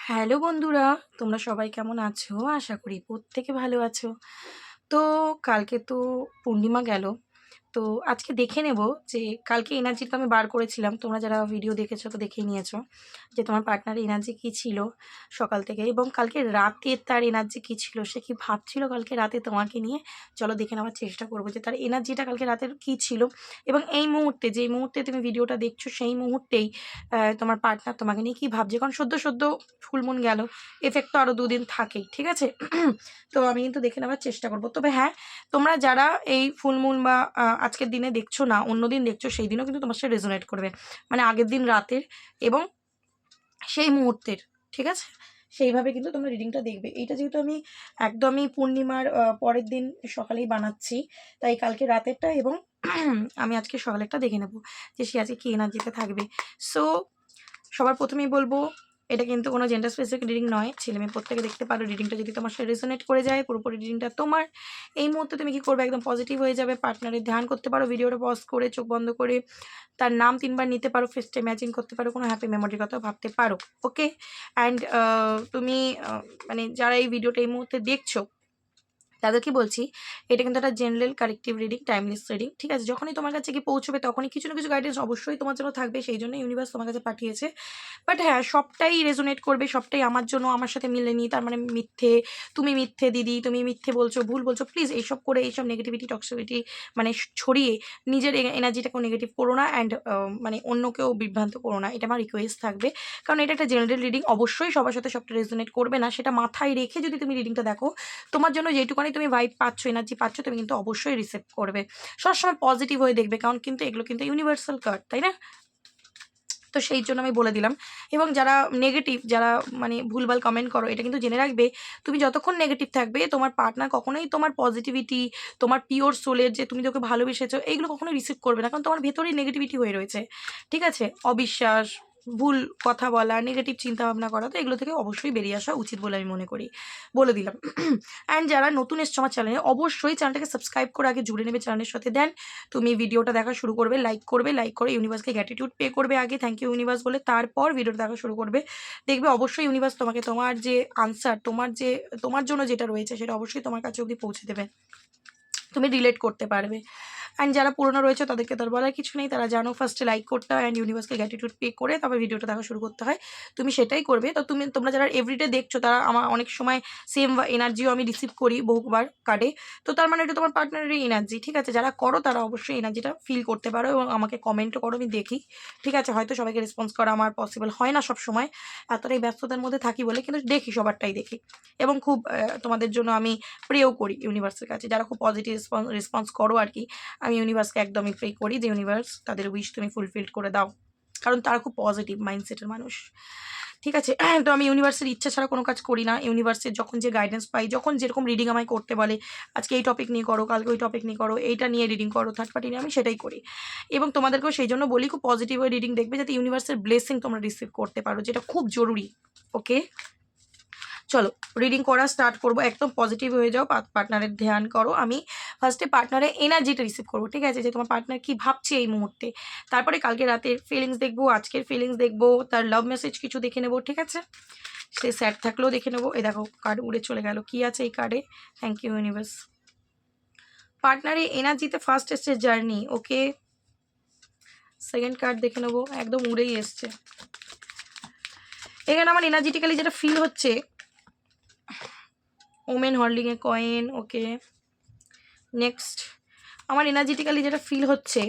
Hello বন্ধুরা, তোমরা সবাই কেমন আছো? আশা করি প্রত্যেকে ভালো আছো। তো কালকে তো পূর্ণিমা গেল। তো আজকে দেখে নেব যে কালকে এনার্জি তো আমি বার করেছিলাম। তোমরা যারা ভিডিও দেখেছো তো দেখেই নিয়েছো যে তোমার পার্টনারের এনার্জি কী ছিল সকাল থেকে, এবং কালকে রাতে তার এনার্জি কী ছিল, সে কী ভাবছিল কালকে রাতে তোমাকে নিয়ে। চলো দেখে নেওয়ার চেষ্টা করবো যে তার এনার্জিটা কালকে রাতের কী ছিল, এবং এই মুহূর্তে যেই মুহূর্তে তুমি ভিডিওটা দেখছো সেই মুহূর্তেই তোমার পার্টনার তোমাকে নিয়ে কী ভাবছে। কারণ সদ্য সদ্য ফুলমুন গেল, এফেক্ট তো আরও 2 দিন থাকেই, ঠিক আছে? তো আমি কিন্তু দেখে নেওয়ার চেষ্টা করবো। তবে হ্যাঁ, তোমরা যারা এই ফুল মুন বা আজকের দিনে দেখছো না, অন্য দিন দেখছো, সেই দিনও কিন্তু তোমার সাথে রেজোনেট করবে। মানে আগের দিন রাতের এবং সেই মুহূর্তের, ঠিক আছে? সেইভাবে কিন্তু তোমরা রিডিংটা দেখবে। এইটা যেহেতু আমি একদমই পূর্ণিমার পরের দিন সকালেই বানাচ্ছি, তাই কালকে রাতেরটা এবং আমি আজকে সকালেরটা দেখে নেব যে সে আজকে কী এনার্জিতে থাকবে। সো সবার প্রথমেই বলবো, এটা কিন্তু কোনো জেন্ডার স্পেসিফিক রিডিং নয়, ছেলে মেয়ে প্রত্যেকে দেখতে পারো। রিডিংটা যদি তোমার সাথে রেজোনেট করে যায়, পুরোপুরি রিডিংটা তোমার। এই মুহূর্তে তুমি কী করবে, একদম পজিটিভ হয়ে যাবে, পার্টনারের ধ্যান করতে পারো, ভিডিওটা পজ করে চোখ বন্ধ করে তার নাম 3বার নিতে পারো, ফেসটা ইম্যাজিন করতে পারো, কোনো হ্যাপি মেমোরির কথাও ভাবতে পারো। ওকে? অ্যান্ড তুমি মানে যারা এই ভিডিওটা এই মুহূর্তে দেখছো তাদেরকে বলছি, এটা কিন্তু একটা general corrective reading, timeless reading, ঠিক আছে? যখনই তোমার কাছে গিয়ে পৌঁছবে তখনই কিছু না কিছু গাইডেন্স অবশ্যই তোমার জন্য থাকবে, সেই জন্য ইউনিভার্স তোমার কাছে পাঠিয়েছে। বাট হ্যাঁ, সবটাই রেজোনেট করবে, সবটাই আমার জন্য, আমার সাথে মিলেনি তার মানে মিথ্যে, তুমি মিথ্যে দিদি, তুমি মিথ্যে বলছো, ভুল বলছো। প্লিজ এইসব করে, এইসব নেগেটিভিটি টক্সিসিটি মানে ছড়িয়ে নিজের এনার্জিটাকেও নেগেটিভ করো না, অ্যান্ড মানে অন্যকেও বিভ্রান্ত করো না, এটা আমার রিকোয়েস্ট থাকবে। কারণ এটা একটা জেনারেল রিডিং, অবশ্যই সবার সাথে সবটা রেজোনেট করবে না, সেটা মাথায় রেখে যদি তুমি রিডিংটা দেখো, তোমার জন্য যেটুকুনি তুমি ভাইব পাচ্ছ, এনার্জি পাচ্ছ, তুমি কিন্তু অবশ্যই রিসিভ করবে। সবসময় পজিটিভ হয়ে দেখবে, কারণ কিন্তু এগুলো কিন্তু ইউনিভার্সাল কার্ড, তাই না? তো সেই জন্য আমি বলে দিলাম। এবং যারা নেগেটিভ, যারা মানে ভুলভাল কমেন্ট করো, এটা কিন্তু জেনে রাখবে, তুমি যতক্ষণ নেগেটিভ থাকবে তোমার পার্টনার কখনোই তোমার পজিটিভিটি, তোমার পিওর সোলের যে তুমি তোকে ভালোবেসেছো, এইগুলো কখনোই রিসিভ করবে না, কারণ তোমার ভেতরেই নেগেটিভিটি হয়ে রয়েছে, ঠিক আছে? অবিশ্বাস, ভুল কথা বলা, নেগেটিভ চিন্তাভাবনা করা, তো এগুলো থেকে অবশ্যই বেরিয়ে আসা উচিত বলে আমি মনে করি। বলে দিলাম। অ্যান্ড যারা নতুন এসছো আমার চ্যানেলে, অবশ্যই চ্যানেলটাকে সাবস্ক্রাইব করে আগে জুড়ে নেবে চ্যানেলের সাথে। দেন তুমি ভিডিওটা দেখা শুরু করবে, লাইক করবে, লাইক করে ইউনিভার্সকে গ্র্যাটিটিউড পে করবে আগে, থ্যাংক ইউ ইউনিভার্স বলে, তারপর ভিডিওটা দেখা শুরু করবে। দেখবে অবশ্যই ইউনিভার্স তোমাকে তোমার যে আনসার, তোমার জন্য যেটা রয়েছে সেটা অবশ্যই তোমার কাছে অবধি পৌঁছে দেবে, তুমি রিলেট করতে পারবে। অ্যান্ড যারা পুরনো রয়েছে তাদেরকে তার বলার কিছু নেই, তারা জানো ফার্স্টে লাইক করতে হয় অ্যান্ড ইউনিভার্সকে গ্র্যাটিটিউড পে করে তারপর ভিডিওটা দেখা শুরু করতে হয়। তুমি সেটাই করবে। তো তোমরা যারা এভরিডে দেখছো, তারা আমার অনেক সময় সেম এনার্জিও আমি রিসিভ করি বহুবার কার্ডে। তো তার মানে এটা তোমার পার্টনারেরই এনার্জি, ঠিক আছে? যারা করো তারা অবশ্যই এনার্জিটা ফিল করতে পারো এবং আমাকে কমেন্টও করো, আমি দেখি, ঠিক আছে? হয়তো সবাইকে রেসপন্স করা আমার পসিবল হয় না সব সময়, এতটাই ব্যস্ততার মধ্যে থাকি বলে, কিন্তু দেখি, সবারটাই দেখি। এবং খুব তোমাদের জন্য আমি প্রেও করি ইউনিভার্সের কাছে, যারা খুব পজিটিভ রেসপন্স করো আর কি। আমি ইউনিভার্সকে একদমই প্রে করি যে ইউনিভার্স তাদের উইশ তুমি ফুলফিল করে দাও, কারণ তারা খুব পজিটিভ মাইন্ডসেটের মানুষ, ঠিক আছে? তো আমি ইউনিভার্সের ইচ্ছা ছাড়া কোনো কাজ করি না। ইউনিভার্সের যখন যে গাইডেন্স পাই, যখন যেরকম রিডিং আমায় করতে বলে, আজকে এই টপিক নিয়ে করো, কালকে ওই টপিক নিয়ে করো, এইটা নিয়ে রিডিং করো, থার্ড পার্টি নিয়ে, আমি সেটাই করি। এবং তোমাদেরকেও সেই জন্য বলি, খুব পজিটিভ ওয়ে রিডিং দেখবে, যাতে ইউনিভার্সের ব্লেসিং তোমরা রিসিভ করতে পারো, যেটা খুব জরুরি। ওকে, চলো রিডিং করা স্টার্ট করবো। একদম পজিটিভ হয়ে যাও, পার্টনারের ধ্যান করো। আমি ফার্স্টে পার্টনারের এনার্জিটা রিসিভ করবো, ঠিক আছে? যে তোমার পার্টনার কী ভাবছে এই মুহূর্তে, তারপরে কালকে রাতের ফিলিংস দেখবো, আজকের ফিলিংস দেখবো, তার লাভ মেসেজ কিছু দেখে নেবো, ঠিক আছে? সে স্যাড থাকলেও দেখে নেবো। এই দেখো কার্ড উড়ে চলে গেল, কি আছে এই কার্ডে? Thank you universe. পার্টনারের এনার্জিতে ফার্স্ট এসছে জার্নি, ওকে। সেকেন্ড কার্ড দেখে নেবো, একদম উড়েই এসছে। এখানে আমার এনার্জিটিক্যালি যেটা ফিল হচ্ছে, ওমেন হল্ডিংয়ে কয়েন, ওকে। নেক্সট, আমার এনার্জিটিক্যালি যেটা ফিল হচ্ছে,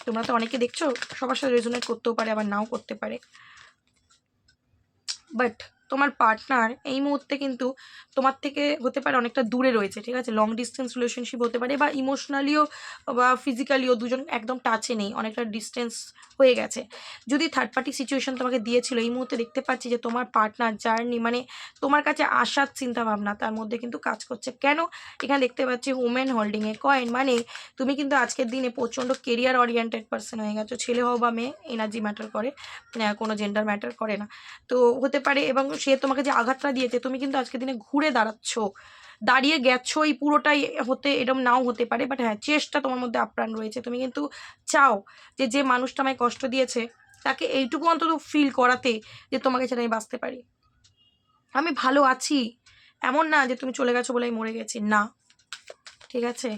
তোমরা তো অনেকে দেখছো, সবার সাথে রেজোনেট করতেও পারে, আবার নাও করতে পারে, বাট তোমার পার্টনার এই মুহূর্তে কিন্তু তোমার থেকে হতে পারে অনেকটা দূরে রয়েছে, ঠিক আছে? লং ডিস্টেন্স রিলেশনশিপ হতে পারে, বা ইমোশনালিও বা ফিজিক্যালিও দুজন একদম টাচে নেই, অনেকটা ডিস্টেন্স হয়ে গেছে। যদি থার্ড পার্টি সিচুয়েশন তোমাকে দিয়েছিল, এই মুহূর্তে দেখতে পাচ্ছি যে তোমার পার্টনার জার্নি মানে তোমার কাছে আসার চিন্তাভাবনা তার মধ্যে কিন্তু কাজ করছে। কেন? এখানে দেখতে পাচ্ছি ওমেন হোল্ডিংয়ে কয়েন, মানে তুমি কিন্তু আজকের দিনে প্রচণ্ড কেরিয়ার ওরিয়েন্টেড পার্সন হয়ে গেছো। ছেলে হও বা মেয়ে, এনার্জি ম্যাটার করে, কোনো জেন্ডার ম্যাটার করে না। তো হতে পারে, এবং সে তোমাকে যে আঘাতটা দিয়েছে, তুমি কিন্তু আজকের দিনে ঘুরে দাঁড়িয়ে গেছো, এই পুরোটাই এরকম নাও হতে পারে, বাট হ্যাঁ, চেষ্টা তোমার মধ্যে আপ্রাণ রয়েছে। তুমি কিন্তু চাও যে যে মানুষটা আমায় কষ্ট দিয়েছে তাকে এইটুকু অন্তত ফিল করাতে যে তোমাকে ছাড়া আমি বাঁচতে পারি, আমি ভালো আছি, এমন না যে তুমি চলে গেছো বলে আমি মরে গেছি, না। ঠিক আছে?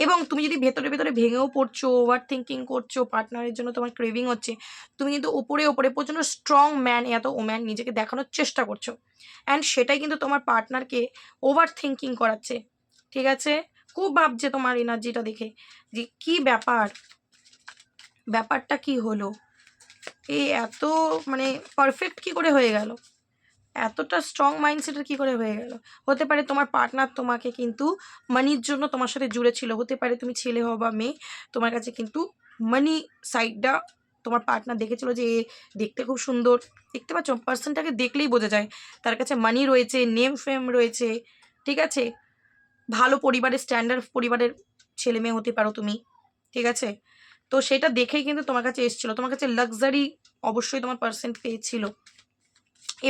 এবং তুমি যদি ভেতরে ভেতরে ভেঙেও পড়ছো, ওভার থিঙ্কিং করছো, পার্টনারের জন্য তোমার ক্রেভিং হচ্ছে, তুমি কিন্তু ওপরে ওপরে প্রচণ্ড স্ট্রং ম্যান এত ওম্যান নিজেকে দেখানোর চেষ্টা করছো, অ্যান্ড সেটাই কিন্তু তোমার পার্টনারকে ওভার থিঙ্কিং করাচ্ছে। ঠিক আছে? খুব ভাবছে তোমার এনার্জিটা দেখে যে কি ব্যাপার, ব্যাপারটা কি হলো, এই এত মানে পারফেক্ট কি করে হয়ে গেল, এতটা স্ট্রং মাইন্ডসেটের কী করে হয়ে গেল। হতে পারে তোমার পার্টনার তোমাকে কিন্তু মানির জন্য তোমার সাথে জুড়ে ছিল, হতে পারে তুমি ছেলে হও বা মেয়ে, তোমার কাছে কিন্তু মানি সাইডটা তোমার পার্টনার দেখেছিল যে এ দেখতে খুব সুন্দর। দেখতে পাচ্ছ, পার্সনটাকে দেখলেই বোঝা যায় তার কাছে মানি রয়েছে, নেম ফেম রয়েছে। ঠিক আছে? ভালো পরিবারের, স্ট্যান্ডার্ড পরিবারের ছেলে মেয়ে হতে পারো তুমি। ঠিক আছে? তো সেটা দেখেই কিন্তু তোমার কাছে এসেছিলো, তোমার কাছে লাক্সারি অবশ্যই তোমার পার্সন পেয়েছিল।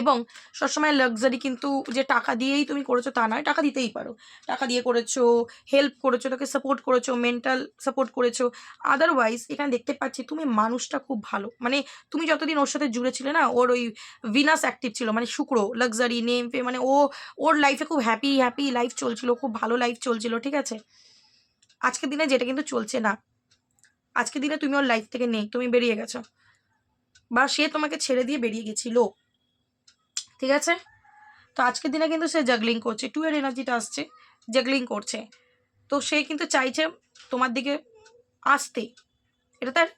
এবং সবসময় লাক্সারি কিন্তু যে টাকা দিয়েই তুমি করেছো তা নয়, টাকা দিতেই পারো, টাকা দিয়ে করেছো, হেল্প করেছো, তাকে সাপোর্ট করেছো, মেন্টাল সাপোর্ট করেছো। আদারওয়াইজ এখানে দেখতে পাচ্ছি তুমি মানুষটা খুব ভালো, মানে তুমি যতদিন ওর সাথে জুড়ে ছিলে না, ওর ওই ভিনাস অ্যাক্টিভ ছিল, মানে শুক্র, লাক্সারি, নেম ফে, মানে ওর লাইফে খুব হ্যাপি হ্যাপি লাইফ চলছিল, খুব ভালো লাইফ চলছিল। ঠিক আছে? আজকের দিনে যেটা কিন্তু চলছে না, আজকের দিনে তুমি ওর লাইফ থেকে নেই, তুমি বেরিয়ে গেছো, বা সে তোমাকে ছেড়ে দিয়ে বেরিয়ে গেছিল। ঠিক আছে? তো আজকের দিনে কিন্তু সে জাগলিং করছে, টু এর এনার্জিটা আসছে, জাগলিং করছে। তো সে কিন্তু চাইছে তোমার দিকে আসতে, এটা তার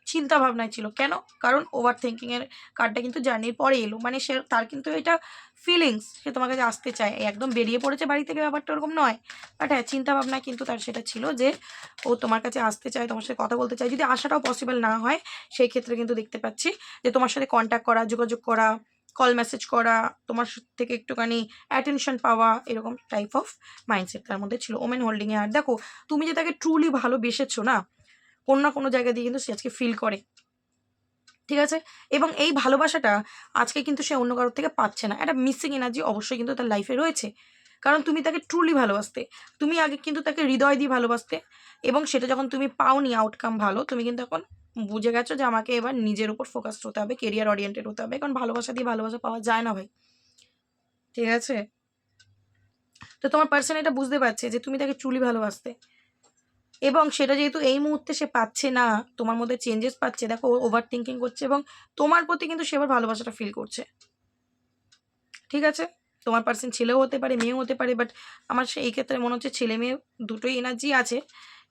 চিন্তা ভাবনায় ছিল। কেন? কারণ ওভার থিঙ্কিংয়ের কার্ডটা কিন্তু জার্নির পরে এলো, মানে সে তার কিন্তু এটা ফিলিংস, সে তোমার কাছে আসতে চায়, একদম বেরিয়ে পড়েছে বাড়ি থেকে ব্যাপারটা ওরকম নয়। বাট হ্যাঁ, চিন্তা ভাবনায় কিন্তু তার সেটা ছিল যে ও তোমার কাছে আসতে চায়, তোমার সাথে কথা বলতে চায়। যদি আসাটাও পসিবল না হয়, সেই ক্ষেত্রে কিন্তু দেখতে পাচ্ছি যে তোমার সাথে কন্ট্যাক্ট করা, যোগাযোগ করা, কল মেসেজ করা, তোমার থেকে একটুখানি অ্যাটেনশন পাওয়া, এরকম টাইপ অফ মাইন্ডসেট তার মধ্যে ছিল ওমেন হোল্ডিংয়ে। আর দেখো, তুমি যে তাকে ট্রুলি ভালোবেসেছো না, কোনো না কোনো জায়গা দিয়ে কিন্তু সে আজকে ফিল করে। ঠিক আছে? এবং এই ভালোবাসাটা আজকে কিন্তু সে অন্য কারোর থেকে পাচ্ছে না। একটা মিসিং এনার্জি অবশ্যই কিন্তু তার লাইফে রয়েছে, কারণ তুমি তাকে ট্রুলি ভালোবাসতে, তুমি আগে কিন্তু তাকে হৃদয় দিয়ে ভালোবাসতে, এবং সেটা যখন তুমি পাওনি আউটকাম ভালো, তুমি কিন্তু এখন বুঝে গেছো যে আমাকে এবার নিজের উপর ফোকাস হতে হবে, কেরিয়ার ওরিয়েন্টেড হতে হবে, কারণ ভালোবাসা দিয়ে ভালোবাসা পাওয়া যায় না ভাই। ঠিক আছে? তো তোমার পার্সন এটা বুঝতে পারছে যে তুমি তাকে ট্রুলি ভালোবাসতে, এবং সেটা যেহেতু এই মুহূর্তে সে পাচ্ছে না, তোমার মধ্যে চেঞ্জেস পাচ্ছে, দেখো ওভার থিঙ্কিং করছে, এবং তোমার প্রতি কিন্তু সে আবার ভালোবাসাটা ফিল করছে। ঠিক আছে? তোমার পার্সন ছেলেও হতে পারে, মেয়েও হতে পারে, বাট আমার এই ক্ষেত্রে মনে হচ্ছে ছেলে মেয়ে দুটোই এনার্জি আছে।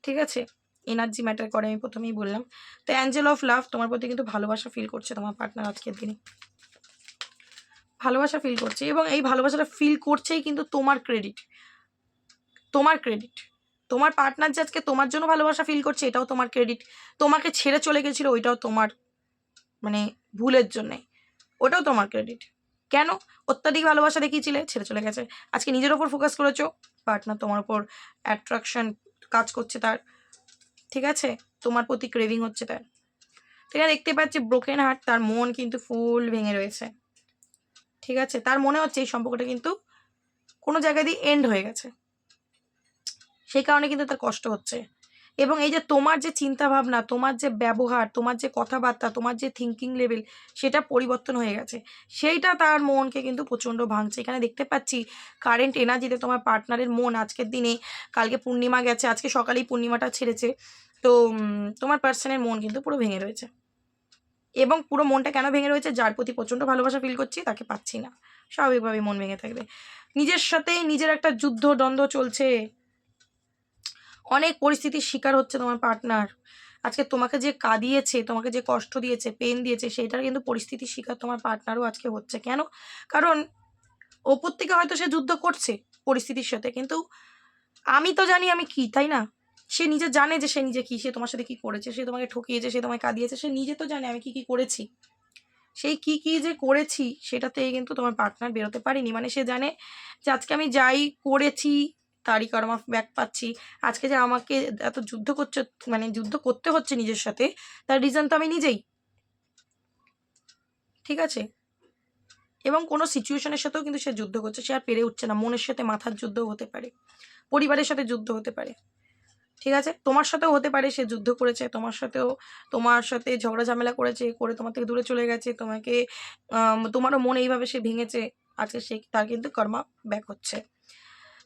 ঠিক আছে? এনার্জি ম্যাটার করে, আমি প্রথমেই বললাম। তো অ্যাঞ্জেল অফ লাভ তোমার প্রতি কিন্তু ভালোবাসা ফিল করছে তোমার পার্টনার আজকের দিনে, ভালোবাসা ফিল করছে, এবং এই ভালোবাসাটা ফিল করছেই কিন্তু তোমার ক্রেডিট, তোমার ক্রেডিট। তোমার পার্টনার যে আজকে তোমার জন্য ভালোবাসা ফিল করছে, এটাও তোমার ক্রেডিট। তোমাকে ছেড়ে চলে গেছিলো, ওইটাও তোমার মানে ভুলের জন্যে, ওটাও তোমার ক্রেডিট। কেন? অত্যাধিক ভালোবাসা দেখিয়েছিলে, ছেড়ে চলে গেছে। আজকে নিজের ওপর ফোকাস করেছো, পার্টনার তোমার ওপর অ্যাট্রাকশন কাজ করছে তার। ঠিক আছে? তোমার প্রতি ক্রেভিং হচ্ছে তার। ঠিক আছে? দেখতে পাচ্ছি ব্রোকেন হার্ট, তার মন কিন্তু ফুল ভেঙে রয়েছে। ঠিক আছে? তার মনে হচ্ছে এই সম্পর্কটা কিন্তু কোনো জায়গা দিয়ে এন্ড হয়ে গেছে, সেই কারণে কিন্তু তার কষ্ট হচ্ছে। এবং এই যে তোমার যে চিন্তা ভাবনা, তোমার যে ব্যবহার, তোমার যে কথাবার্তা, তোমার যে থিঙ্কিং লেভেল, সেটা পরিবর্তন হয়ে গেছে, সেইটা তার মনকে কিন্তু প্রচণ্ড ভাঙছে। এখানে দেখতে পাচ্ছি কারেন্ট এনার্জিতে তোমার পার্টনারের মন আজকের দিনে, কালকে পূর্ণিমা গেছে, আজকে সকালেই পূর্ণিমাটা ছেড়েছে, তো তোমার পার্সনের মন কিন্তু পুরো ভেঙে রয়েছে। এবং পুরো মনটা কেন ভেঙে রয়েছে? যার প্রতি প্রচণ্ড ভালোবাসা ফিল করছি, তাকে পাচ্ছি না, স্বাভাবিকভাবেই মন ভেঙে থাকবে। নিজের সাথে নিজের একটা যুদ্ধ দ্বন্দ্ব চলছে, অনেক পরিস্থিতির শিকার হচ্ছে তোমার পার্টনার। আজকে তোমাকে যে কাঁদিয়েছে, তোমাকে যে কষ্ট দিয়েছে, পেন দিয়েছে, সেটার কিন্তু পরিস্থিতির শিকার তোমার পার্টনারও আজকে হচ্ছে। কেন? কারণ ওপর থেকে হয়তো সে যুদ্ধ করছে পরিস্থিতির সাথে, কিন্তু আমি তো জানি আমি কি, তাই না? সে নিজে জানে যে সে নিজে কি, সে তোমার সাথে কি করেছে, সে তোমাকে ঠকিয়েছে, সে তোমায় কাঁদিয়েছে, সে নিজে তো জানে আমি কি কি করেছি। সেই কি কি যে করেছি সেটাতে কিন্তু তোমার পার্টনার বেরোতে পারেনি, মানে সে জানে যে আজকে আমি যাই করেছি তারই কারমা ব্যাক পাচ্ছি। আজকে যে আমাকে এত যুদ্ধ করছে, মানে যুদ্ধ করতে হচ্ছে নিজের সাথে, তার রিজন তো আমি নিজেই। ঠিক আছে? এবং কোনো সিচুয়েশনের সাথেও কিন্তু সে যুদ্ধ করছে, সে আর পেরে উঠছে না, মনের সাথে মাথার যুদ্ধও হতে পারে, পরিবারের সাথে যুদ্ধ হতে পারে। ঠিক আছে? তোমার সাথেও হতে পারে সে যুদ্ধ করেছে, তোমার সাথে ঝগড়া ঝামেলা করেছে, করে তোমার থেকে দূরে চলে গেছে, তোমাকে তোমারও মন এইভাবে সে ভেঙেছে। আজকে সে তার কিন্তু কর্মা ব্যাক হচ্ছে।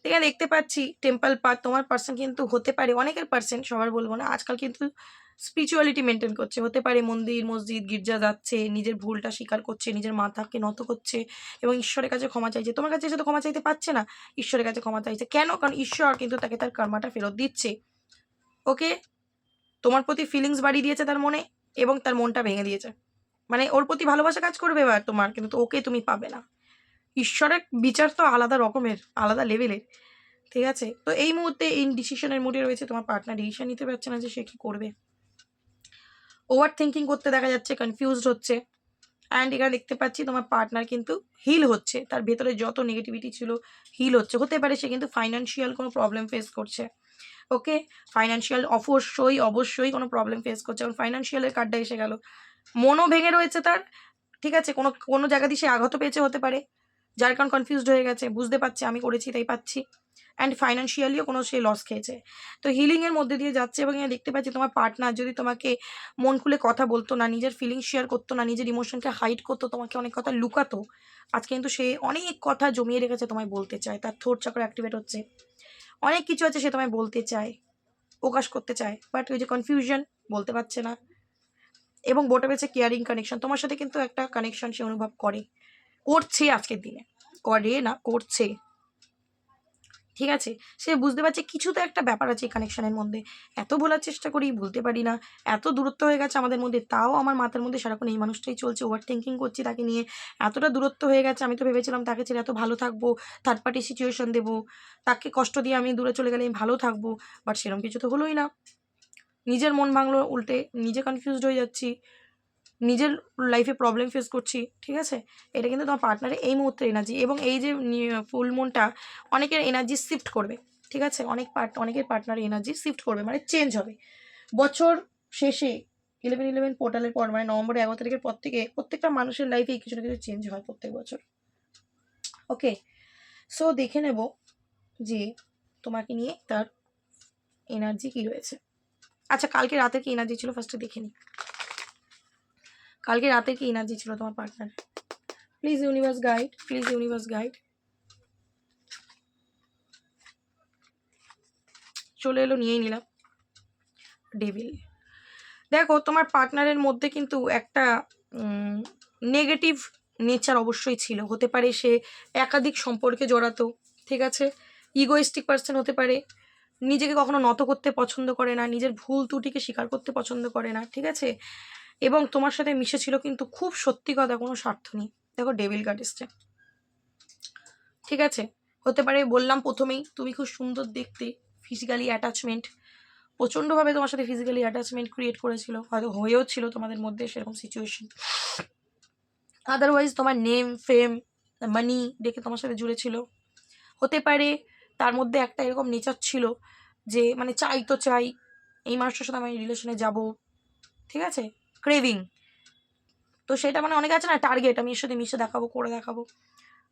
এখানে দেখতে পাচ্ছি টেম্পল পাথ, তোমার পার্সন কিন্তু হতে পারে, অনেকের পার্সন, সবার বলবো না, আজকাল কিন্তু স্পিরিচুয়ালিটি মেনটেন করছে। হতে পারে মন্দির মসজিদ গির্জা যাচ্ছে, নিজের ভুলটা স্বীকার করছে, নিজের মাথাকে নত করছে এবং ঈশ্বরের কাছে ক্ষমা চাইছে। তোমার কাছে এসে তো ক্ষমা চাইতে পারছে না, ঈশ্বরের কাছে ক্ষমা চাইছে। কেন? কারণ ঈশ্বর কিন্তু তাকে তার কর্মাটা ফেরত দিচ্ছে। ওকে, তোমার প্রতি ফিলিংস বাড়িয়ে দিয়েছে তার মনে এবং তার মনটা ভেঙে দিয়েছে। মানে ওর প্রতি ভালোবাসা কাজ করবে এবার তোমার, কিন্তু ওকে তুমি পাবে না। ঈশ্বরের বিচার তো আলাদা রকমের, আলাদা লেভেলের। ঠিক আছে, তো এই মুহূর্তে ইনডিসিশনের মুডে রয়েছে তোমার পার্টনার, ডিসিশন নিতে পারছে না যে সে কি করবে। ওভার থিঙ্কিং করতে দেখা যাচ্ছে, কনফিউজড হচ্ছে। অ্যান্ড এখানে দেখতে পাচ্ছি তোমার পার্টনার কিন্তু হিল হচ্ছে, তার ভেতরে যত নেগেটিভিটি ছিল হিল হচ্ছে। হতে পারে সে কিন্তু ফাইন্যান্সিয়াল কোনো প্রবলেম ফেস করছে। ওকে, ফাইন্যান্সিয়াল অবশ্যই অবশ্যই কোনো প্রবলেম ফেস করছে, কারণ ফাইন্যান্সিয়ালের কার্ডটা এসে গেল। মনও ভেঙে রয়েছে তার। ঠিক আছে, কোনো কোনো জায়গা দিয়ে সে আঘাত পেয়েছে হতে পারে, যার কারণ কনফিউজড হয়ে গেছে, বুঝতে পারছে আমি করেছি তাই পাচ্ছি। অ্যান্ড ফাইন্যান্সিয়ালিও কোনো সে লস খেয়েছে। তো হিলিংয়ের মধ্যে দিয়ে যাচ্ছে এবং এখানে দেখতে পাচ্ছি তোমার পার্টনার যদি তোমাকে মন খুলে কথা বলতো না, নিজের ফিলিংস শেয়ার করতো না, নিজের ইমোশনকে হাইড করতো, তোমাকে অনেক কথা লুকাতো, আজকে কিন্তু সে অনেক কথা জমিয়ে রেখেছে, তোমায় বলতে চায়, তার থ্রোট চাকরা অ্যাক্টিভেট হচ্ছে, অনেক কিছু আছে সে তোমায় বলতে চায়, প্রকাশ করতে চায়, বাট ওই যে কনফিউশন, বলতে পারছে না। এবং বোটা পেয়েছে কেয়ারিং কানেকশন, তোমার সাথে কিন্তু একটা কানেকশন সে অনুভব করে, করছে আজকের দিনে, করে না করছে। ঠিক আছে, সে বুঝতে পারছে কিছু তো একটা ব্যাপার আছে এই কানেকশনের মধ্যে। এত বলার চেষ্টা করি, বলতে পারি না, এত দূরত্ব হয়ে গেছে আমাদের মধ্যে, তাও আমার মাথার মধ্যে সারাক্ষণ এই মানুষটাই চলছে, ওভার থিঙ্কিং করছি তাকে নিয়ে। এতটা দূরত্ব হয়ে গেছে, আমি তো ভেবেছিলাম তাকে ছেড়ে এত ভালো থাকবো, থার্ড পার্টি সিচুয়েশন দেবো, তাকে কষ্ট দিয়ে আমি দূরে চলে গেলে আমি ভালো থাকবো, বাট সেরকম কিছু তো হলোই না। নিজের মন ভাঙলো, উল্টে নিজে কনফিউজড হয়ে যাচ্ছি, নিজের লাইফে প্রবলেম ফেস করছি। ঠিক আছে, এটা কিন্তু তোমার পার্টনারের এই মুহূর্তের এনার্জি, এবং এই যে ফুল মুনটা অনেকের এনার্জি শিফট করবে। ঠিক আছে, অনেকের পার্টনারের এনার্জি শিফট করবে, মানে চেঞ্জ হবে বছর শেষে। 11/11 পোর্টালের পর, মানে নভেম্বর 11 তারিখের পর থেকে প্রত্যেকটা মানুষের লাইফে কিছু না কিছু চেঞ্জ হয় প্রত্যেক বছর। ওকে, সো দেখে নেব যে তোমাকে নিয়ে তার এনার্জি কি রয়েছে। আচ্ছা, কালকে রাতে কি এনার্জি ছিল ফার্স্টে দেখে নিই। কালকে রাতে কি এনার্জি ছিল তোমার partner? Please universe guide, please universe guide. চলে এলো, নিয়েই নিলাম। ডেভিল। দেখো, তোমার পার্টনারের মধ্যে কিন্তু একটা নেগেটিভ নেচার অবশ্যই ছিল। হতে পারে সে একাধিক সম্পর্কে জড়াতো। ঠিক আছে, ইগোইস্টিক পার্সন হতে পারে, নিজেকে কখনো নত করতে পছন্দ করে না, নিজের ভুল ত্রুটিকে স্বীকার করতে পছন্দ করে না। ঠিক আছে, এবং তোমার সাথে মিশে ছিল কিন্তু খুব সত্যি কথা, কোনো স্বার্থ নেই। দেখো, ডেভিল কার্ড এসছে। ঠিক আছে, হতে পারে বললাম প্রথমেই তুমি খুব সুন্দর দেখতে, ফিজিক্যালি অ্যাটাচমেন্ট, প্রচণ্ডভাবে তোমার সাথে ফিজিক্যালি অ্যাটাচমেন্ট ক্রিয়েট করেছিল, হয়তো হয়েও ছিল তোমাদের মধ্যে সেরকম সিচুয়েশন। আদারওয়াইজ তোমার নেম ফেম মানি দেখে তোমার সাথে জুড়ে ছিল। হতে পারে তার মধ্যে একটা এরকম নেচার ছিল যে মানে চাই তো চাই, এই মানুষটার সাথে আমি রিলেশনে যাব। ঠিক আছে, ক্রেভিং, তো সেটা মানে অনেকে আছে না টার্গেট, আমি এর সাথে মিশে দেখাবো, করে দেখাবো,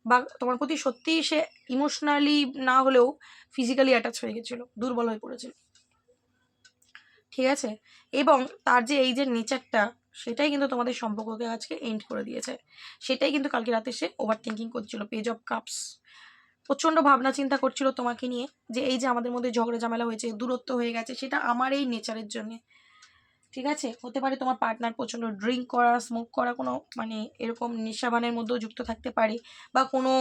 বা তোমার প্রতি সত্যিই সে ইমোশনালি না হলেও ফিজিক্যালি অ্যাটাচ হয়ে গেছিলো, দুর্বল হয়ে পড়েছিল। ঠিক আছে, এবং তার যে এই যে নেচারটা, সেটাই কিন্তু তোমাদের সম্পর্ককে আজকে এন্ড করে দিয়েছে। সেটাই কিন্তু কালকে রাতে সে ওভার থিঙ্কিং করছিল। পেজ অফ কাপস, প্রচণ্ড ভাবনা চিন্তা করছিল তোমাকে নিয়ে, যে এই যে আমাদের মধ্যে ঝগড়া ঝামেলা হয়েছে, দূরত্ব হয়ে গেছে, সেটা আমার এই নেচারের জন্যে। ঠিক আছে, হতে পারে তোমার পার্টনার প্রচণ্ড ড্রিঙ্ক করা, স্মোক করা, কোনো মানে এরকম নেশাবানের মধ্যেও যুক্ত থাকতে পারে, বা কোনো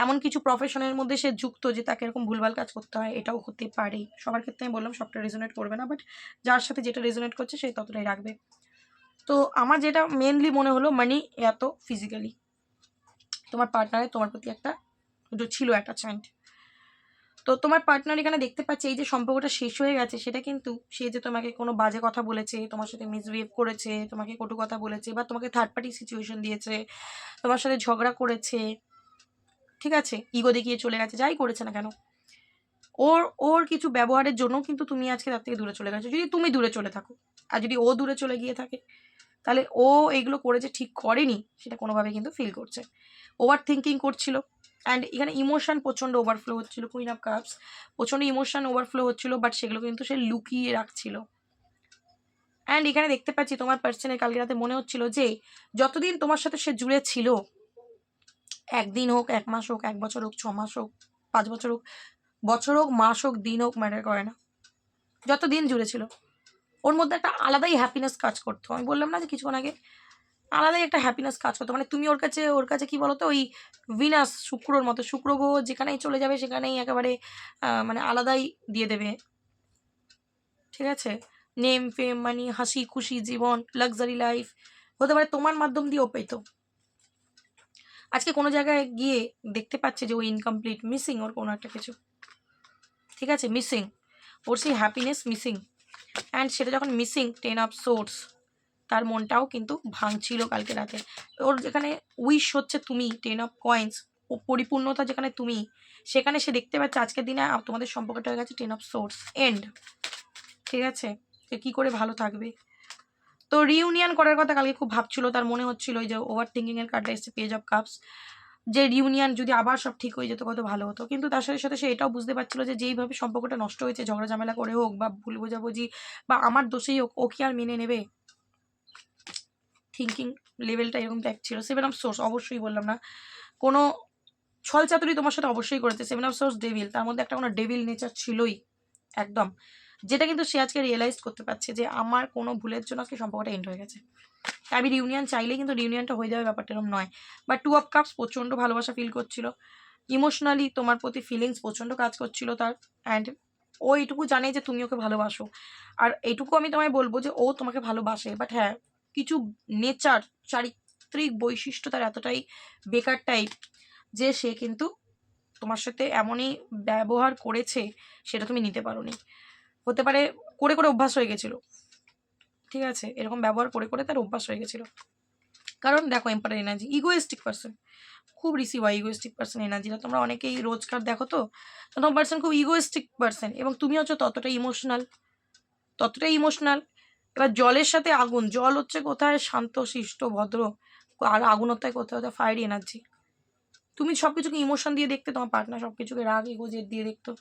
এমন কিছু প্রফেশনের মধ্যে সে যুক্ত যে তাকে এরকম ভুলভাল কাজ করতে হয়, এটাও হতে পারে। সবার ক্ষেত্রে আমি বললাম সবটা রেজোনেট করবে না, বাট যার সাথে যেটা রেজোনেট করছে সে ততটাই রাখবে। তো আমার যেটা মেনলি মনে হলো মানি এত ফিজিক্যালি তোমার পার্টনারের তোমার প্রতি একটা ছিল অ্যাটাচমেন্ট। তো তোমার পার্টনার এখানে দেখতে পাচ্ছে এই যে সম্পর্কটা শেষ হয়ে গেছে, সেটা কিন্তু সে যে তোমাকে কোনো বাজে কথা বলেছে, তোমার সাথে মিসবিহেভ করেছে, তোমাকে কটু কথা বলেছে, বা তোমাকে থার্ড পার্টি সিচুয়েশন দিয়েছে, তোমার সাথে ঝগড়া করেছে, ঠিক আছে, ইগো দেখিয়ে চলে গেছে, যাই করেছে না কেন, ওর ওর কিছু ব্যবহারের জন্য কিন্তু তুমি আজকে তার থেকে দূরে চলে গেছো, যদি তুমি দূরে চলে থাকো। আর যদি ও দূরে চলে গিয়ে থাকে, তাহলে ও এইগুলো করেছে ঠিক করেনি সেটা কোনোভাবে কিন্তু ফিল করছে, ওভার থিঙ্কিং করছিল। অ্যান্ড এখানে ইমোশন প্রচণ্ড ওভারফ্লো হচ্ছিল, কুইন অফ কাপস, প্রচণ্ড ইমোশন ওভারফ্লো হচ্ছিল, বাট সেগুলো কিন্তু সে লুকিয়ে রাখছিল। অ্যান্ড এখানে দেখতে পাচ্ছি তোমার পার্সনের কালকে রাতে মনে হচ্ছিল যে যতদিন তোমার সাথে সে জুড়ে ছিল, একদিন হোক, 1 মাস হোক, 1 বছর হোক, 6 মাস হোক, 5 বছর হোক, বছর হোক, মাস হোক, দিন হোক, ম্যাটার করে না। যত দিন জুড়ে ছিল ওর মধ্যে একটা আলাদাই হ্যাপিনেস কাজ করতো। আমি বললাম না যে কিছুক্ষণ আগে, আলাদাই একটা হ্যাপিনেস কাজ করতো। মানে তুমি ওর কাছে কি বলতো, ওই ভিনাস শুক্রর মতো, শুক্র গ্রহ যেখানেই চলে যাবে সেখানেই একেবারে মানে আলাদাই দিয়ে দেবে, ঠিক আছে? নেম ফেম, মানে হাসি খুশি জীবন, লাক্সারি লাইফ হতে পারে তোমার মাধ্যম দিয়েও পেতো। আজকে কোনো জায়গায় গিয়ে দেখতে পাচ্ছে যে ও ইনকমপ্লিট, মিসিং ওর কোনো একটা কিছু, ঠিক আছে? মিসিং ওর সেই হ্যাপিনেস মিসিং। অ্যান্ড সেটা যখন মিসিং, 10 অফ সোর্স, তার মনটাও কিন্তু ভাঙছিল কালকে রাতে। ওর যেখানে উইশ হচ্ছে তুমি, 10 অফ কয়েন্স, ও পরিপূর্ণতা যেখানে তুমি, সেখানে সে দেখতে পাচ্ছে আজকের দিনে তোমাদের সম্পর্কটা হয়ে গেছে 10 অফ সোর্স, এন্ড, ঠিক আছে? সে কী করে ভালো থাকবে। তো রিউনিয়ন করার কথা কালকে খুব ভাবছিল, তার মনে হচ্ছিল ওই যে ওভার থিঙ্কিংয়ের কার্ডটা এসছে, পেজ অফ কাপস, যে রিউনিয়ন যদি আবার সব ঠিক হয়ে যেত কত ভালো হতো। কিন্তু তার সাথে সাথে সে এটাও বুঝতে পারছিল যে যেইভাবে সম্পর্কটা নষ্ট হয়েছে, ঝগড়া ঝামেলা করে হোক বা ভুল বোঝাবুঝি বা আমার দোষেই হোক, ও কি আর মেনে নেবে? থিঙ্কিং লেভেলটা এরকম ট্যাগ ছিল। 7 অফ সোর্স, অবশ্যই বললাম না কোনো ছলচাতুরি তোমার সাথে অবশ্যই করেছে। 7 অফ সোর্স ডেভিল, তার মধ্যে একটা কোনো ডেভিল নেচার ছিলই একদম, যেটা কিন্তু সে আজকে রিয়েলাইজ করতে পারছে যে আমার কোনো ভুলের জন্য আজকে সম্পর্কটা এন্ড হয়ে গেছে। আমি রিউনিয়ন চাইলেই কিন্তু রিউনিয়নটা হয়ে যাবে, ব্যাপারটা এরকম নয়। বাট 2 অফ কাপস প্রচণ্ড ভালোবাসা ফিল করছিল, ইমোশনালি তোমার প্রতি ফিলিংস প্রচণ্ড কাজ করছিল তার। অ্যান্ড ও এইটুকু জানে যে তুমি ওকে ভালোবাসো, আর এইটুকু আমি তোমায় বলবো যে ও তোমাকে ভালোবাসে। বাট হ্যাঁ, কিছু নেচার, চারিত্রিক বৈশিষ্ট্য তার এতটাই বেকার টাইপ যে সে কিন্তু তোমার সাথে এমনই ব্যবহার করেছে সেটা তুমি নিতে পারোনি। হতে পারে করে করে অভ্যাস হয়ে গেছিলো, ঠিক আছে? এরকম ব্যবহার করে করে তার অভ্যাস হয়ে গেছিলো। কারণ দেখো, এম্পায়ার এনার্জি, ইগোয়েস্টিক পার্সন, খুব রিসিভ হয় ইগোয়েস্টিক পার্সন এনার্জিটা। তোমরা অনেকেই রোজকার দেখো, তো তোমার পার্সন খুব ইগোয়েস্টিক পার্সন, এবং তুমি হচ্ছে ততটাই ইমোশনাল, ততটাই ইমোশনাল। এবার জলের সাথে আগুন, জল হচ্ছে কোথায় শান্ত শিষ্ট ভদ্র, আর আগুন হচ্ছে কোথায় কোথায় ফায়ারি এনার্জি। তুমি সব কিছুকে ইমোশন দিয়ে দেখতে, তোমার পার্টনার সব কিছুকে রাগ ইগো জেদ দিয়ে দেখতো,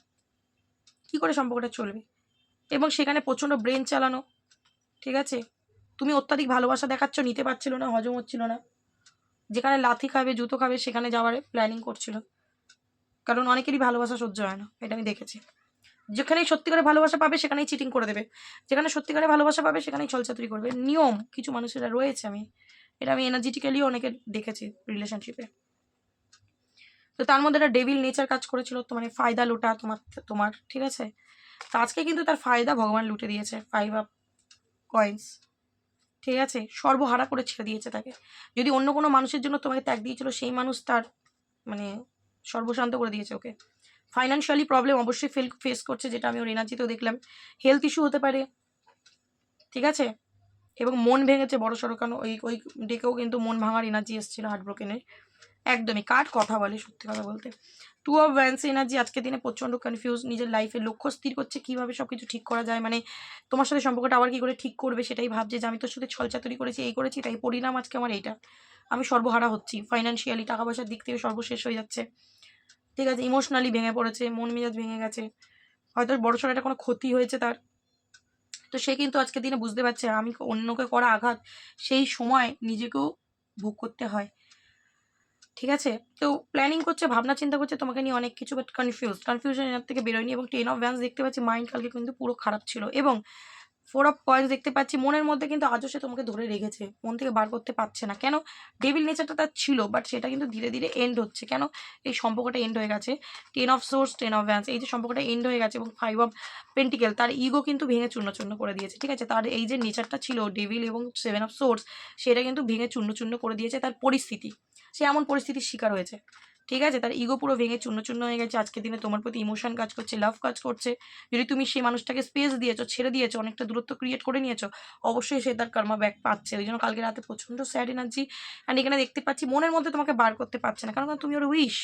কী করে সম্পর্কটা চলবে? এবং সেখানে প্রচণ্ড ব্রেন চালানো, ঠিক আছে? তুমি অত্যাধিক ভালোবাসা দেখাচ্ছ, নিতে পারছিল না, হজম হচ্ছিল না, যেখানে লাথি খাবে জুতো খাবে সেখানে যাওয়ার প্ল্যানিং করছিল। কারণ অনেকেরই ভালোবাসা সহ্য হয় না, এটা আমি দেখেছি। যেখানেই সত্যিকারের ভালোবাসা পাবে সেখানেই চিটিং করে দেবে, যেখানে সত্যিকারের ভালোবাসা পাবে সেখানেই ছলচাতুরি করবে। নিয়ম কিছু মানুষের রয়েছে, আমি এনার্জেটিক্যালিও অনেকে দেখেছি রিলেশনশিপে। তো তার মধ্যে একটা ডেভিল নেচার কাজ করেছিল, তো মানে ফায়দা লুটা তোমার, ঠিক আছে? তো আজকে কিন্তু তার ফায়দা ভগবান লুটে দিয়েছে। 5 অফ কয়েন্স, ঠিক আছে? সর্বহারা করে ছেড়ে দিয়েছে তাকে। যদি অন্য কোনো মানুষের জন্য তোমাকে ত্যাগ দিয়েছিল, সেই মানুষ তার মানে সর্বশান্ত করে দিয়েছে ওকে। ফাইন্যান্সিয়ালি প্রবলেম অবশ্যই ফেস করছে, যেটা আমি ওর এনার্জিতেও দেখলাম। হেলথ ইস্যু হতে পারে, ঠিক আছে? এবং মন ভেঙেছে বড় সড়ো, কারণ ওই ডেকেও কিন্তু মন ভাঙার এনার্জি এসেছিলো, হার্ট ব্রোকেনের। একদমই কার্ড কথা বলে, সত্যি কথা বলতে। 2 অফ ওয়ান্স এনার্জি আজকের দিনে প্রচণ্ড কনফিউজ, নিজের লাইফের লক্ষ্য স্থির করছে কীভাবে সব কিছু ঠিক করা যায়। মানে তোমার সাথে সম্পর্কটা আবার কী করে ঠিক করবে সেটাই ভাবছে, যে আমি তোর সাথে ছলচাতুরি করেছি, এই করেছি, তাই পরিণাম আজকে আমার এইটা। আমি সর্বহারা হচ্ছি, ফাইন্যান্সিয়ালি টাকা পয়সার দিক থেকে সর্বশেষ হয়ে যাচ্ছে, ঠিক আছে? ইমোশনালি ভেঙে পড়েছে, মন মেজাজ ভেঙে গেছে, হয়তো বড়সড় একটা কোনো ক্ষতি হয়েছে তার। তো সে কিন্তু আজকের দিনে বুঝতে পারছে আমি অন্যকে করা আঘাত সেই সময় নিজেকেও ভোগ করতে হয়, ঠিক আছে? তো প্ল্যানিং করছে, ভাবনা চিন্তা করছে তোমাকে নিয়ে অনেক কিছু, বাট কনফিউশন এর থেকে বেরোয়নি। এবং 10 অফ ওয়ান্স দেখতে পাচ্ছি, মাইন্ড কালকে কিন্তু পুরো খারাপ ছিল। এবং 4 অফ কয়েন্স দেখতে পাচ্ছি, মনের মধ্যে কিন্তু আজও সে তোমাকে ধরে রেখেছে, মন থেকে বার করতে পারছে না। কেন? ডেভিল নেচারটা তার ছিল, বাট সেটা কিন্তু ধীরে ধীরে এন্ড হচ্ছে। কেন? এই সম্পর্কটা এন্ড হয়ে গেছে। 10 অফ সোর্স, 10 অফ ওয়ান্স, এই যে সম্পর্কটা এন্ড হয়ে গেছে, এবং 5 অফ পেন্টিকেল, তার ইগো কিন্তু ভেঙে চূর্ণ চূর্ণ করে দিয়েছে, ঠিক আছে? তার এই যে নেচারটা ছিল ডেভিল এবং 7 অফ সোর্স, সেটা কিন্তু ভেঙে চূর্ণ চূর্ণ করে দিয়েছে তার পরিস্থিতি। সে এমন পরিস্থিতির শিকার হয়েছে, ঠিক আছে? তার ইগো পুরো ভেঙে চূর্ণ চূর্ণ হয়ে গেছে। আজকের দিনে তোমার প্রতি ইমোশন কাজ করছে, লাভ কাজ করছে। যদি তুমি সেই মানুষটাকে স্পেস দিয়েছো, ছেড়ে দিয়েছো, অনেকটা দূরত্ব ক্রিয়েট করে নিয়েছো, অবশ্যই সে তার কর্মা ব্যাক পাচ্ছে। ওই জন্য কালকে রাতে প্রচণ্ড স্যাড এনার্জি। অ্যান্ড এখানে দেখতে পাচ্ছি মনের মধ্যে তোমাকে বার করতে পারছে না, কারণ তুমি ওর উইশ।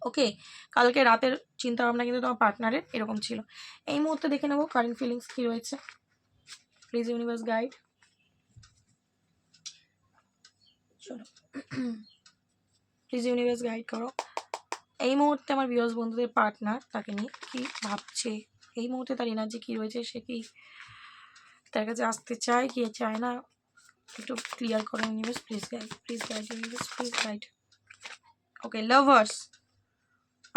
ওকে, কালকে রাতের চিন্তা ভাবনা কিন্তু তোমার পার্টনারের এরকম ছিল। এই মুহূর্তে দেখে নেবো কারেন্ট ফিলিংস কী রয়েছে। Please universe guide. চলো, প্লিজ ইউনিভার্স গাইড করো। এই মুহূর্তে আমার ভিউয়ার্স বন্ধুদের পার্টনার তাকে নিয়ে কী ভাবছে, এই মুহূর্তে তার এনার্জি কী রয়েছে, সে কি তার কাছে আসতে চায় কি চায় না, একটু ক্লিয়ার করো universe, please guide, please guide universe, please guide. Okay, lovers.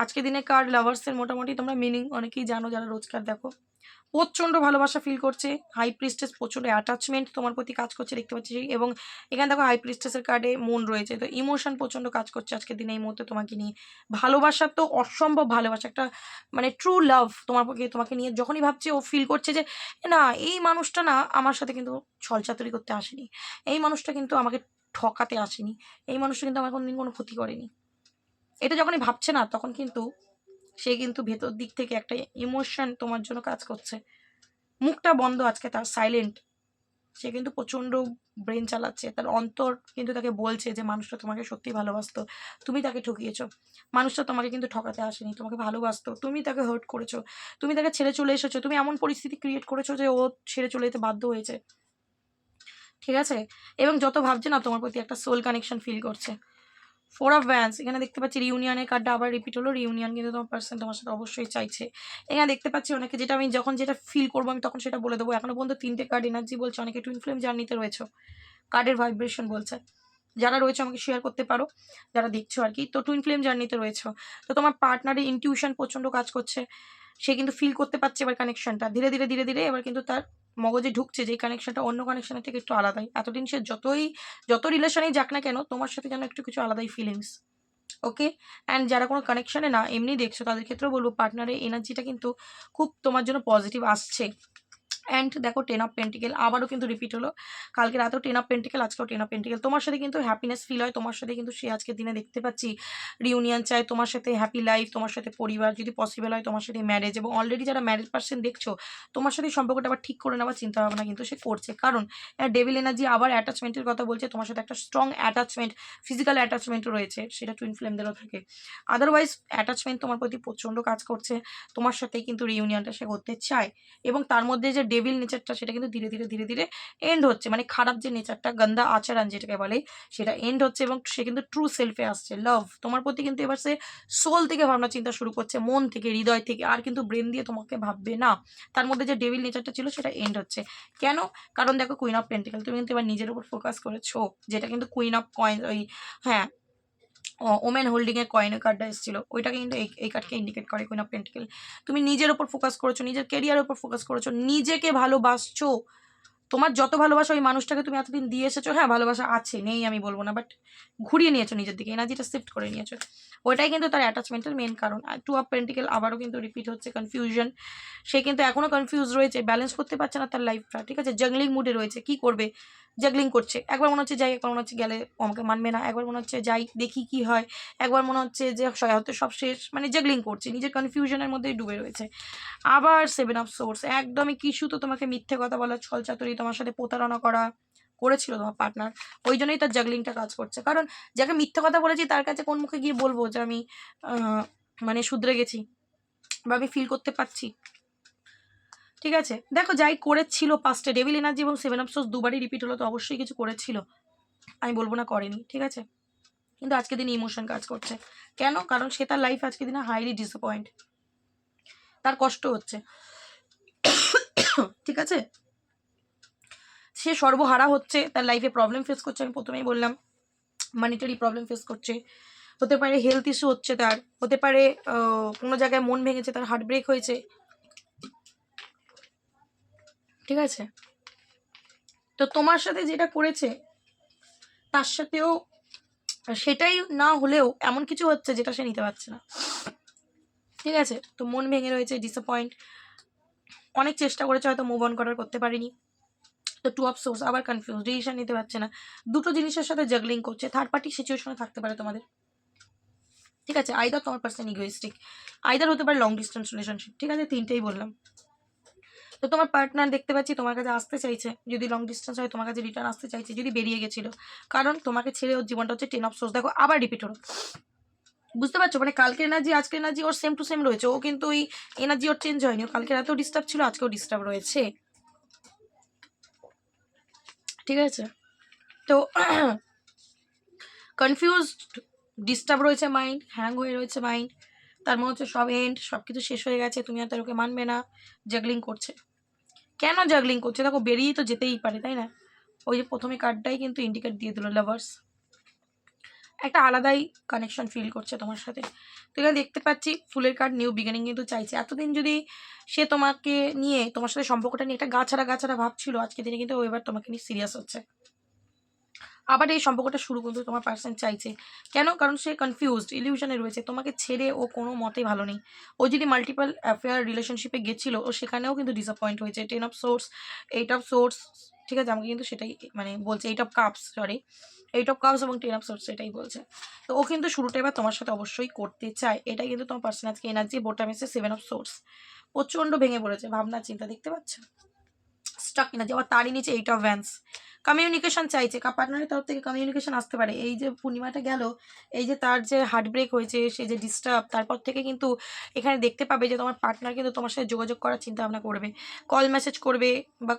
আজকে দিনে কার্ড লাভার্সের মোটামুটি তোমরা মিনিং অনেকেই জানো যারা রোজকার দেখো। প্রচণ্ড ভালোবাসা ফিল করছে। হাই প্রিস্টেস প্রচণ্ড অ্যাটাচমেন্ট তোমার প্রতি কাজ করছে দেখতে পাচ্ছি। এবং এখানে দেখো হাই প্রিস্টেসের কার্ডে মন রয়েছে, তো ইমোশন প্রচণ্ড কাজ করছে আজকের দিনে এই মুহূর্তে তোমাকে নিয়ে। ভালোবাসা তো অসম্ভব ভালোবাসা, একটা মানে ট্রু লাভ তোমাকে নিয়ে যখনই ভাবছে ও ফিল করছে যে না এই মানুষটা না আমার সাথে কিন্তু ছলচাতুরি করতে আসেনি, এই মানুষটা কিন্তু আমাকে ঠকাতে আসেনি, এই মানুষটা কিন্তু আমার কোনোদিন কোনো ক্ষতি করেনি। এটা যখনই ভাবছে না তখন কিন্তু সে কিন্তু ভেতর দিক থেকে একটা ইমোশন তোমার জন্য কাজ করছে। মুখটা বন্ধ আজকে তার, সাইলেন্ট। সে কিন্তু প্রচণ্ড ব্রেন চালাচ্ছে, তার অন্তর কিন্তু তাকে বলছে যে মানুষটা তোমাকে সত্যি ভালোবাসতো, তুমি তাকে ঠকিয়েছো। মানুষটা তোমাকে কিন্তু ঠকাতে আসেনি, তোমাকে ভালোবাসতো, তুমি তাকে হার্ট করেছো, তুমি তাকে ছেড়ে চলে এসেছো, তুমি এমন পরিস্থিতি ক্রিয়েট করেছো যে ও ছেড়ে চলে যেতে বাধ্য হয়েছে। ঠিক আছে, এবং যত ভাবছে না তোমার প্রতি একটা সোল কানেকশন ফিল করছে। 4 অফ ওয়ান্ডস এখানে দেখতে পাচ্ছি, রিউনিয়নের কার্ডটা আবার রিপিট হলো। রিউনিয়ন কিন্তু তোমার পার্সন তোমার সাথে অবশ্যই চাইছে। এখানে দেখতে পাচ্ছি অনেকে, যেটা আমি যখন যেটা ফিল করবো আমি তখন সেটা বলে দেবো। এখনো পর্যন্ত 3টে কার্ড এনার্জি বলছে, অনেকে টুইন ফ্লেম জার্নিতে রয়েছে, কার্ডের ভাইব্রেশন বলছে। যারা রয়েছে আমাকে শেয়ার করতে পারো, যারা দেখছো আর কি। তো টুইন ফ্লেম জার্নিতে রয়েছে, তো তোমার পার্টনারের ইনটিউশন প্রচণ্ড কাজ করছে। সে কিন্তু ফিল করতে পারছে এবার কানেকশনটা ধীরে ধীরে ধীরে ধীরে এবার কিন্তু তার মগজে ঢুকছে যে কানেকশনটা অন্য কানেকশনের থেকে একটু আলাদাই। এতদিন সে যত রিলেশনেই যাক না কেন তোমার সাথে যেন একটু কিছু আলাদাই ফিলিংস। ওকে, অ্যান্ড যারা কোনো কানেকশানে না এমনি দেখছো তাদের ক্ষেত্রেও বলবো পার্টনারের এনার্জিটা কিন্তু খুব তোমার জন্য পজিটিভ আসছে। অ্যান্ড দেখো 10 অফ পেন্টিকেল আবারও কিন্তু রিপিট হলো। কালকে রাতেও 10 অফ পেন্টিকেল, আজকেও 10 অফ পেন্টিকেল। তোমার সাথে কিন্তু হ্যাপিনেস ফিল হয়, তোমার সাথে কিন্তু সে আজকের দিনে দেখতে পাচ্ছি রিউনিয়ন চায়, তোমার সাথে হ্যাপি লাইফ, তোমার সাথে পরিবার, যদি পসিবল হয় তোমার সাথে ম্যারেজ। এবং অলরেডি যারা ম্যারেজ পার্সন দেখছো তোমার সাথে সম্পর্কটা আবার ঠিক করে নেওয়ার চিন্তাভাবনা কিন্তু সে করছে, কারণ ডেভিল এনার্জি আবার অ্যাটাচমেন্টের কথা বলছে। তোমার সাথে একটা স্ট্রং অ্যাটাচমেন্ট, ফিজিক্যাল অ্যাটাচমেন্টও রয়েছে, সেটা টুইন ফ্লেমদেরও থাকে। আদারওয়াইজ অ্যাটাচমেন্ট তোমার প্রতি প্রচণ্ড কাজ করছে, তোমার সাথেই কিন্তু রিউনিয়নটা সে করতে চায়। এবং তার মধ্যে যে ডেভিল নেচারটা সেটা কিন্তু ধীরে ধীরে ধীরে ধীরে এন্ড হচ্ছে, মানে খারাপ যে নেচারটা, গন্দা আচরণ যেটাকে বলে, সেটা এন্ড হচ্ছে এবং সে কিন্তু ট্রু সেলফে আসছে। লাভ তোমার প্রতি কিন্তু এবার সে সোল থেকে ভাবনা চিন্তা শুরু করছে, মন থেকে, হৃদয় থেকে, আর কিন্তু ব্রেন দিয়ে তোমাকে ভাববে না। তার মধ্যে যে ডেভিল নেচারটা ছিল সেটা এন্ড হচ্ছে। কেন? কারণ দেখো কুইন অফ পেন্টিকেল, তুমি কিন্তু এবার নিজের উপর ফোকাস করেছো, যেটা কিন্তু কুইন অফ কয়েন, ওই হ্যাঁ ওমেন হোল্ডিং এর কয়েনের কার্ডটা এসেছিল, ওইটাকে কিন্তু এই কার্ডকে ইন্ডিকেট করে কুইন অফ পেন্টিকেল। তুমি নিজের ওপর ফোকাস করেছো, নিজের ক্যারিয়ারের উপর ফোকাস করেছো, নিজেকে ভালোবাসছো। তোমার যত ভালোবাসা ওই মানুষটাকে তুমি এতদিন দিয়ে এসেছো, হ্যাঁ ভালোবাসা আছে, নেই আমি বলবো না, বাট ঘুরিয়ে নিয়েছো নিজের দিকে, এনার্জিটা শিফট করে নিয়েছো। ওইটাই কিন্তু তার অ্যাটাচমেন্টের মেন কারণ। আর 2 অফ পেন্টিকেল আবারও কিন্তু রিপিট হচ্ছে, কনফিউশন। সে কিন্তু এখনও কনফিউজ রয়েছে, ব্যালেন্স করতে পারছে না তার লাইফটা। ঠিক আছে, জাগলিং মুডে রয়েছে, কি করবে, জাগলিং করছে। একবার মনে হচ্ছে যাই, একবার মনে হচ্ছে গেলে আমাকে মানবে না, একবার মনে হচ্ছে যাই দেখি কি হয়, একবার মনে হচ্ছে যে হয়তো সব শেষ, মানে জাগলিং করছে, নিজের কনফিউশনের মধ্যেই ডুবে রয়েছে। আবার 7 অফ সোর্স, একদমই কিছু তো তোমাকে মিথ্যে কথা বলা, ছলচাতুরি, তোমার সাথে প্রতারণা করেছিল তোমার পার্টনার। ওই জন্যই তার জাগলিংটা কাজ করছে, কারণ যাকে মিথ্যে কথা বলেছি তার কাছে কোন মুখে গিয়ে বলবো যে আমি মানে শুধরে গেছি বা আমি ফিল করতে পারছি। ঠিক আছে, দেখো যাই করেছিল পাস্টে, ডেভিল এনার্জি এবং 7 অফ সোর্স দুবারই রিপিট হলো, তো অবশ্যই কিছু করেছিল, আমি বলবো না করেনি। ঠিক আছে, কিন্তু আজকে দিনে ইমোশন কাজ করছে। কেন? কারণ সে তার লাইফ আজকে দিনে হাইলি ডিসঅ্যাপয়েন্ট, তার কষ্ট হচ্ছে। ঠিক আছে, সে সর্বহারা হচ্ছে, তার লাইফে প্রবলেম ফেস করছে, আমি প্রথমেই বললাম মানিটারি প্রবলেম ফেস করছে, হতে পারে হেলথ ইস্যু হচ্ছে তার, হতে পারে কোনো জায়গায় মন ভেঙেছে, তার হার্ট ব্রেক হয়েছে। ঠিক আছে, তো তোমার সাথে যেটা করেছে তার সাথেও সেটাই না হলেও এমন কিছু হচ্ছে যেটা সে নিতে পারছে না। ঠিক আছে, তো মন ভেঙে রয়েছে, ডিসঅ্যাপয়েন্ট, অনেক চেষ্টা করেছে, হয়তো মুভ অন করার, করতে পারিনি। তো 2 অফ সোর্স আবার কনফিউজ, ডিসিশন নিতে পারছে না, দুটো জিনিসের সাথে জাগলিং করছে। থার্ড পার্টি সিচুয়েশনে থাকতে পারে তোমাদের। ঠিক আছে, আইদার তোমার পার্সন ইগোইস্টিক, আইদার হতে পারে লং ডিস্টেন্স রিলেশনশিপ। ঠিক আছে, তিনটেই বললাম। তো তোমার পার্টনার দেখতে পাচ্ছি তোমার কাছে আসতে চাইছে, যদি লং ডিস্টেন্স হয় তোমার কাছে রিটার্ন আসতে চাইছে, যদি বেরিয়ে গেছিলো, কারণ তোমাকে ছেড়ে ওর জীবনটা হচ্ছে 10 অফ সোর্স। দেখো আবার রিপিট হলো, বুঝতে পারছো? মানে কালকের এনার্জি আজকের energy or same to same রয়েছে, ও কিন্তু ওই এনার্জি ওর চেঞ্জ হয়নি, ও কালকে রাতেও ডিস্টার্ব ছিল, আজকেও ডিস্টার্ব রয়েছে। ঠিক আছে, তো কনফিউজড, ডিস্টার্ব রয়েছে মাইন্ড, হ্যাং হয়ে রয়েছে মাইন্ড, তার মনে হচ্ছে সব এন্ড, সব কিছু শেষ হয়ে গেছে, তুমি আর তার ওকে মানবে না, জাগলিং করছে। কেন জাগলিং করছে? দেখো বেরিয়ে তো যেতেই পারে, তাই না? ওই যে প্রথমে কার্ডটাই কিন্তু ইন্ডিকেট দিয়ে দিল, লাভার্স। একটা আলাদাই কানেকশন ফিল করছে তোমার সাথে। তো এখানে দেখতে পাচ্ছি ফুলের কার্ড, নিউ বিগিনিং কিন্তু চাইছে। এতদিন যদি সে তোমাকে নিয়ে, তোমার সাথে সম্পর্কটা নিয়ে একটা গাছাড়া ভাবছিল, আজকের দিনে কিন্তু ও এবার তোমাকে নিয়ে সিরিয়াস হচ্ছে। আবার এই সম্পর্কটা শুরু কিন্তু তোমার পার্সন চাইছে। কেন? কারণ সে কনফিউজড, ইলিউশনে রয়েছে। তোমাকে ছেড়ে ও কোনো মতেই ভালো নেই। ও যদি মাল্টিপল অ্যাফেয়ার রিলেশনশিপে গেছিলো, ও সেখানেও কিন্তু ডিসঅ্যাপয়েন্ট হয়েছে। 10 অফ সোর্স, 8 অফ সোর্স, ঠিক আছে? আমাকে কিন্তু সেটাই মানে বলছে, 8 of cups, sorry, 8 of cups এবং 10 অফ সোর্স, সেটাই বলছে। তো ও কিন্তু শুরুটা এবার তোমার সাথে অবশ্যই করতে চায়। এটাই কিন্তু তোমার পার্সন আজকে এনার্জি। বোটাম এসে 7 অফ সোর্স, প্রচণ্ড ভেঙে পড়েছে, ভাবনা চিন্তা, দেখতে পাচ্ছ? Stuck energy. আবার তারই নিচে 8 অফ ভ্যান্স, কমিউনিকেশন চাইছে। পার্টনারের তরফ থেকে কমিউনিকেশন আসতে পারে। এই যে পূর্ণিমাটা গেল, এই যে তার যে হার্ট ব্রেক হয়েছে, সে যে ডিস্টার্ব, তারপর থেকে কিন্তু এখানে দেখতে পাবে যে তোমার পার্টনার কিন্তু তোমার সাথে যোগাযোগ করার চিন্তা ভাবনা করবে, কল মেসেজ করবে, বা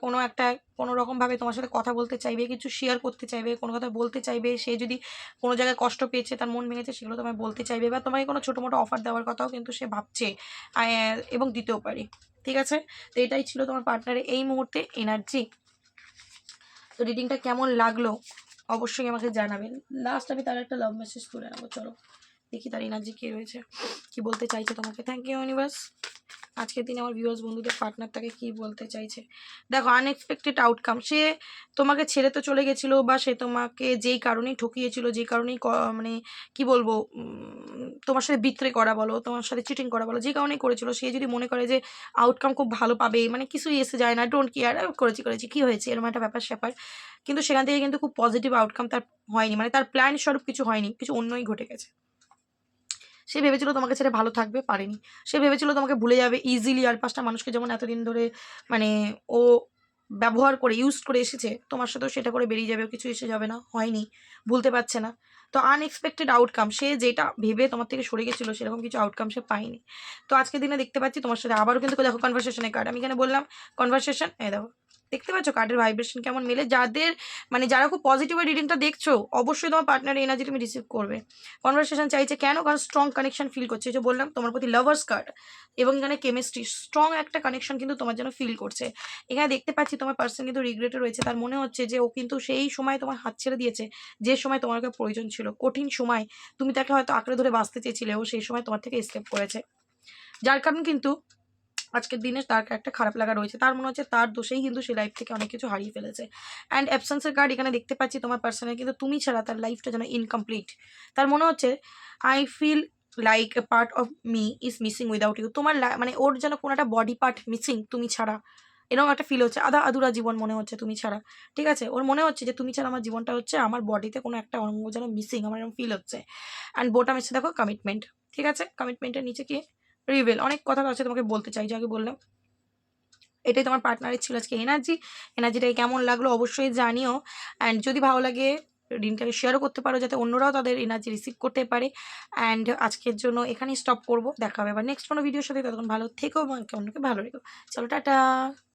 কোনো রকমভাবে তোমার সাথে কথা বলতে চাইবে, কিছু শেয়ার করতে চাইবে, কোনো কথা বলতে চাইবে। সে যদি কোনো জায়গায় কষ্ট পেয়েছে, তার মন ভেঙেছে, সেগুলো তোমায় বলতে চাইবে, বা তোমাকে কোনো ছোটো মোটো অফার দেওয়ার কথাও কিন্তু সে ভাবছে, এবং দিতেও পারে। ঠিক আছে? তো এটাই ছিল তোমার পার্টনারের এই মুহূর্তে এনার্জি। তো রিডিংটা কেমন লাগলো অবশ্যই আমাকে জানাবেন। লাস্ট আমি তার একটা লাভ মেসেজ তুলে নেবো। চলো দেখি তার এনার্জি কী রয়েছে, কি বলতে চাইছে তোমাকে। Thank you universe. আজকের দিনে আমার ভিউয়ার্স বন্ধুদের পার্টনার তাকে কী বলতে চাইছে। দেখো, আনএক্সপেক্টেড আউটকাম। সে তোমাকে ছেড়ে তো চলে গেছিলো, বা সে তোমাকে যেই কারণেই ঠকিয়েছিল, যেই কারণেই মানে কি বলবো, তোমার সাথে বিট্রে করা বলো, তোমার সাথে চিটিং করা বলো, যে কারণেই করেছিল, সে যদি মনে করে যে আউটকাম খুব ভালো পাবে, মানে কিছুই এসে যায় না, ডোন্ট কেয়ার, করেছি কী হয়েছে, এরকম একটা ব্যাপার স্যাপার, কিন্তু সেখান থেকে কিন্তু খুব পজিটিভ আউটকাম তার হয়নি। মানে তার প্ল্যান স্বরূপ কিছু হয়নি, কিছু অন্যই ঘটে গেছে। সে ভেবেছিল তোমাকে ছেড়ে ভালো থাকবে, পারেনি। সে ভেবেছিল তোমাকে ভুলে যাবে ইজিলি। আর 5টা মানুষকে যেমন এতদিন ধরে মানে ও ব্যবহার করে, ইউজ করে এসেছে, তোমার সাথেও সেটা করে বেরিয়ে যাবে, কিছু এসে যাবে না, হয়নি, ভুলতে পারছে না। তো আনএক্সপেক্টেড আউটকাম, সে যেটা ভেবে তোমার থেকে সরে গেছিলো, সেরকম কিছু আউটকাম সে পায়নি। তো আজকের দিনে দেখতে পাচ্ছি তোমার সাথে আবারও কিন্তু দেখো কনভারসেশনের কার্ড। আমি এখানে বললাম কনভারসেশন, দেখো দেখতে পাচ্ছ কার্ডের ভাইব্রেশন কেমন মেলে। যাদের মানে যারা খুব পজিটিভ রিডিংটা দেখছো, অবশ্যই তোমার পার্টনারের এনার্জি তুমি রিসিভ করবে। কনভারসেশন চাইছে কেন? কারণ স্ট্রং কানেকশন ফিল করছে, যে বললাম তোমার প্রতি লাভার্স কার্ড, এবং এখানে কেমিস্ট্রি, স্ট্রং একটা কানেকশন কিন্তু তোমার জন্য ফিল করছে। এখানে দেখতে পাচ্ছি তোমার পার্সন কিন্তু রিগ্রেটে রয়েছে। তার মনে হচ্ছে যে ও কিন্তু সেই সময় তোমার হাত ছেড়ে দিয়েছে, যে সময় তোমার প্রয়োজন ছিল, কঠিন সময় তুমি তাকে হয়তো আঁকড়ে ধরে বাঁচতে চেয়েছিলে, ও সেই সময় তোমার থেকে এসকেপ করেছে, যার কারণ কিন্তু আজকের দিনে তার একটা খারাপ লাগা রয়েছে। তার মনে হচ্ছে তার দোষেই কিন্তু সে লাইফ থেকে অনেক কিছু হারিয়ে ফেলেছে। অ্যান্ড অ্যাবসেন্সের কার্ড এখানে দেখতে পাচ্ছি তোমার পার্সনের কিন্তু তুমি ছাড়া তার লাইফটা যেন ইনকমপ্লিট। তার মনে হচ্ছে I feel like a part of me is missing without you. তোমার মানে ওর যেন কোনো একটা বডি পার্ট মিসিং তুমি ছাড়া, এরকম একটা ফিল হচ্ছে, আধা আধুরা জীবন মনে হচ্ছে তুমি ছাড়া। ঠিক আছে? ওর মনে হচ্ছে যে তুমি ছাড়া আমার জীবনটা হচ্ছে, আমার বডিতে কোনো একটা অঙ্গ যেন মিসিং, আমার এরকম ফিল হচ্ছে। অ্যান্ড বোটাম এসে দেখো কমিটমেন্ট। ঠিক আছে? কমিটমেন্টের নিচে কি রিভেল, অনেক কথা আছে তোমাকে বলতে চাই, যে আগে বললাম। এটাই তোমার পার্টনারের ছিল আজকে এনার্জি। এনার্জিটাকে কেমন লাগলো অবশ্যই জানিও। অ্যান্ড যদি ভালো লাগে রিডিংটাকে শেয়ারও করতে পারো, যাতে অন্যরাও তাদের এনার্জি রিসিভ করতে পারে। অ্যান্ড আজকের জন্য এখানেই স্টপ করবো, দেখা হবে আবার নেক্সট কোনো ভিডিওর সাথে। ততক্ষণ ভালো থেকো এবং অন্যকে ভালো রেখো। চলো টাটা।